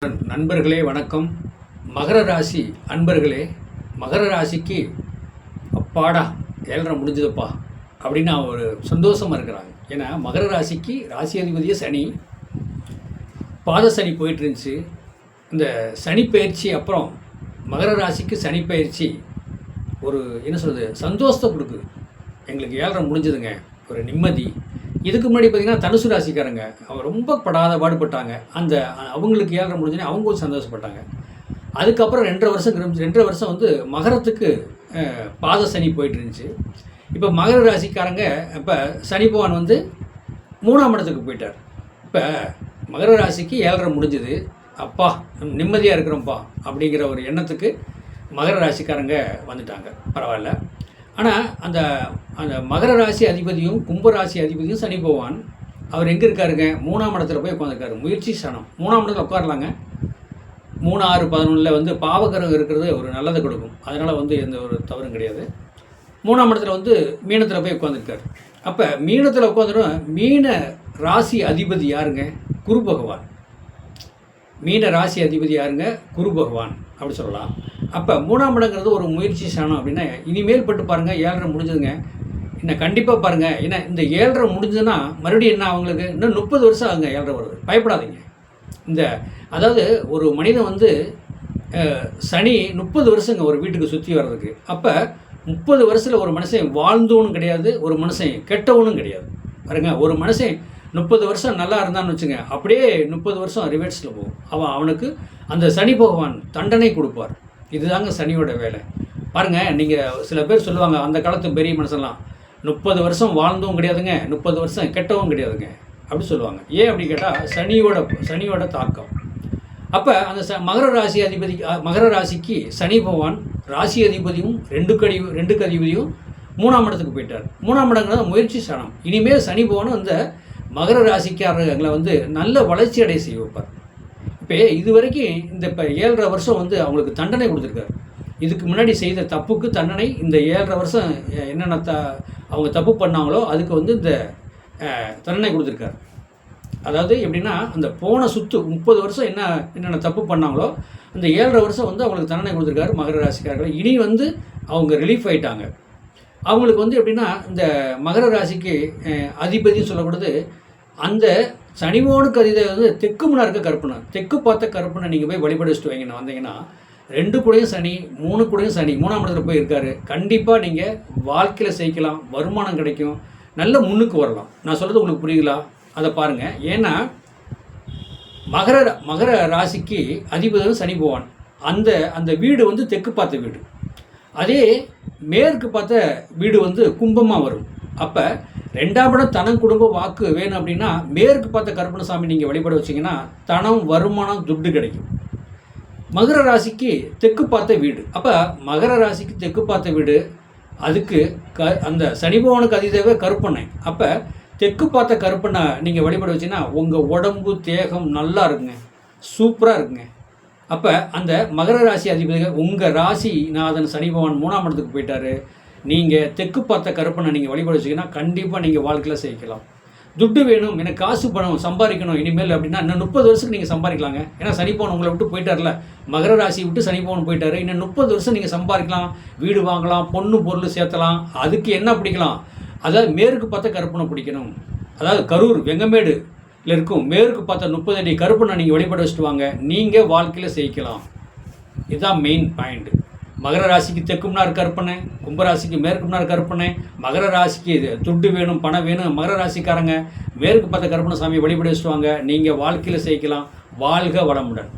நண்பர்களே வணக்கம். மகர ராசி அன்பர்களே, மகர ராசிக்கு அப்பாடா 7.5 முடிஞ்சதுப்பா அப்படின்னு ஒரு சந்தோஷமாக இருக்கிறாங்க. ஏன்னா மகர ராசிக்கு ராசி அதிபதியே சனி, பாத சனி போயிட்டு இருந்துச்சு. இந்த சனி பயிற்சி அப்புறம் மகர ராசிக்கு சனி பயிற்சி ஒரு என்ன சொல்கிறது, சந்தோஷத்தை கொடுக்குது. எங்களுக்கு 7.5 முடிஞ்சதுங்க, ஒரு நிம்மதி. இதுக்கு முன்னாடி பார்த்திங்கன்னா தனுசு ராசிக்காரங்க அவங்க ரொம்ப படாத பாடுபட்டாங்க. அவங்களுக்கு 7.5 முடிஞ்சோன்னே அவங்க கொஞ்சம் சந்தோஷப்பட்டாங்க. அதுக்கப்புறம் 2.5 வருஷம் வந்து மகரத்துக்கு பாத சனி போயிட்டு இருந்துச்சு. இப்போ மகர ராசிக்காரங்க இப்போ சனி பகவான் வந்து 3ஆம் இடத்துக்கு போயிட்டார். இப்போ மகர ராசிக்கு 7.5 முடிஞ்சது, அப்பா நிம்மதியாக இருக்கிறோம்ப்பா அப்படிங்கிற ஒரு எண்ணத்துக்கு மகர ராசிக்காரங்க வந்துட்டாங்க. பரவாயில்ல. ஆனால் அந்த மகர ராசி அதிபதியும் கும்ப ராசி அதிபதியும் சனி பகவான் அவர் எங்கே இருக்காருங்க, 3ஆம் இடத்துல போய் உட்காந்துருக்காரு. முயற்சி சனம் 3ஆம் இடத்துல உட்காரலாங்க. 3, 6, 11 வந்து பாவகரம் இருக்கிறது ஒரு நல்லதை கொடுக்கும். அதனால் வந்து எந்த ஒரு தவறும் கிடையாது. 3ஆம் இடத்துல வந்து மீனத்தில் போய் உட்காந்துருக்காரு. அப்போ மீனத்தில் உட்காந்துடும். மீன ராசி அதிபதி யாருங்க, குரு பகவான். மீன ராசி அதிபதி யாருங்க, குரு பகவான் அப்படி சொல்லலாம். அப்போ 3ஆம் இடங்கிறது ஒரு முயற்சி சாணம் அப்படின்னா இனிமேல் பட்டு பாருங்கள். 7.5 முடிஞ்சதுங்க. இன்னும் கண்டிப்பாக பாருங்கள். ஏன்னா இந்த 7.5 முடிஞ்சதுன்னா மறுபடியும் என்ன, அவங்களுக்கு இன்னும் 30 வருஷம் ஆகுங்க 7.5 வருது. பயப்படாதீங்க. அதாவது ஒரு மனிதன் வந்து சனி 30 வருஷங்க ஒரு வீட்டுக்கு சுற்றி வர்றதுக்கு. அப்போ 30 வருஷத்தில் ஒரு மனுஷன் வாழ்ந்தவனும் கிடையாது, ஒரு மனுஷன் கெட்டவனும் கிடையாது. பாருங்க, ஒரு மனுஷன் 30 வருஷம் நல்லா இருந்தான்னு வச்சுங்க, அப்படியே 30 வருஷம் ரிவர்ஸில் போகும். அவனுக்கு அந்த சனி பகவான் தண்டனை கொடுப்பார். இதுதாங்க சனியோட வேலை. பாருங்கள், நீங்கள் சில பேர் சொல்லுவாங்க அந்த காலத்து பெரிய மனுஷன்லாம் 30 வருஷம் வாழ்ந்தவும் கிடையாதுங்க, 30 வருஷம் கெட்டவும் கிடையாதுங்க அப்படி சொல்லுவாங்க. ஏன் அப்படி கேட்டால் சனியோட தாக்கம். அப்போ அந்த மகர ராசிக்கு சனி பகவான் ராசி அதிபதியும் 2 அதிபதியும் 3ஆம் இடத்துக்கு போயிட்டார். 3ஆம் இடங்கிறது முயற்சி ஸ்தானம். இனிமேல் சனி பகவானும் அந்த மகர ராசிக்காரர்களை வந்து நல்ல வளர்ச்சி அடைய செய்ய வைப்பார். இப்போ இது வரைக்கும் இப்போ 7.5 வருஷம் வந்து அவங்களுக்கு தண்டனை கொடுத்துருக்காரு. இதுக்கு முன்னாடி செய்த தப்புக்கு தண்டனை இந்த 7.5 வருஷம் என்னென்ன அவங்க தப்பு பண்ணாங்களோ அதுக்கு வந்து இந்த தண்டனை கொடுத்துருக்காரு. அதாவது எப்படின்னா, அந்த போன சுற்று 30 வருஷம் என்னென்ன தப்பு பண்ணாங்களோ அந்த 7.5 வருஷம் வந்து அவங்களுக்கு தண்டனை கொடுத்துருக்காரு மகர ராசிக்காரர்கள். இனி வந்து அவங்க ரிலீஃப் ஆகிட்டாங்க. அவங்களுக்கு வந்து எப்படின்னா, இந்த மகர ராசிக்கு அதிபதினு சொல்லக்கூடாது. அந்த சனிவோனுக்கு அதிபதி வந்து தெற்கு முன்னா இருக்க கருப்பனை, தெற்கு பார்த்த கருப்பனை நீங்கள் போய் வழிபட வச்சுட்டு வந்தீங்கன்னா 2 கூடயும் சனி, 3 கூடயும் சனி 3ஆம் இடத்துல போய் இருக்காரு. கண்டிப்பாக நீங்கள் வாழ்க்கையில் ஜெயிக்கலாம், வருமானம் கிடைக்கும், நல்ல முன்னுக்கு வரலாம். நான் சொல்கிறது உங்களுக்கு புரியுங்களா? அதை பாருங்கள். ஏன்னா மகர ராசிக்கு அதிபதி சனி பகவான். அந்த வீடு வந்து தெற்கு பார்த்த வீடு. அதே மேற்கு பார்த்த வீடு வந்து கும்பமாக வரும். அப்போ 2ஆம் இடம் தனம், குடும்ப, வாக்கு வேணும் அப்படின்னா மேற்கு பார்த்த கருப்பணசாமி நீங்கள் வழிபட வச்சிங்கன்னா தனம், வருமானம், துட்டு கிடைக்கும். மகர ராசிக்கு தெற்கு பார்த்த வீடு. அப்போ மகர ராசிக்கு தெற்கு பார்த்த வீடு, அதுக்கு அந்த சனி பகவானுக்கு அதிதேவ கருப்பண்ணை. அப்போ தெற்கு பார்த்த கருப்பண்ணை நீங்கள் வழிபட வச்சிங்கன்னா உங்கள் உடம்பு தேகம் நல்லா இருக்குங்க, சூப்பராக இருக்குங்க. அப்போ அந்த மகர ராசி அதிபதிகள் உங்கள் ராசிநாதன் சனி பகவான் 3ஆம் இடத்துக்கு போயிட்டார். நீங்கள் தெற்கு பார்த்த கருப்பனை நீங்கள் வழிபட வச்சிங்கன்னா கண்டிப்பாக நீங்கள் வாழ்க்கையில் ஜெயிக்கலாம். துட்டு வேணும், எனக்கு காசு பணம் சம்பாதிக்கணும் இனிமேல் அப்படின்னா இன்னும் 30 வருஷத்துக்கு நீங்கள் சம்பாதிக்கலாங்க. ஏன்னா சனி பகவான் உங்களை விட்டு போயிட்டார்ல, மகர ராசி விட்டு சனி பகவான் போயிட்டார். இன்னும் 30 வருஷம் நீங்கள் சம்பாதிக்கலாம், வீடு வாங்கலாம், பொண்ணு பொருள் சேர்த்தலாம். அதுக்கு என்ன பிடிக்கலாம், அதாவது மேற்கு பார்த்த கருப்பனை பிடிக்கணும். அதாவது கரூர் வெங்கமேடு இருக்கும் மேற்கு பார்த்த 30 அடி கருப்பனை நீங்கள் வழிபட வச்சுட்டு வாங்க, நீங்கள் வாழ்க்கையில் ஜெயிக்கலாம். இதுதான் மெயின் பாயிண்ட். மகர ராசிக்கு தெற்கும்னார் கருப்பனை, கும்பராசிக்கு மேற்கும்னார் கருப்பனை, மகர ராசிக்கு துட்டு வேணும், பணம் வேணும். மகர ராசிக்காரங்க மேற்கு பார்த்த கருப்பனை சாமியை வழிபட வச்சுட்டு வாங்க, நீங்கள் வாழ்க்கையில் ஜெயிக்கலாம். வாழ்க வளமுடன்.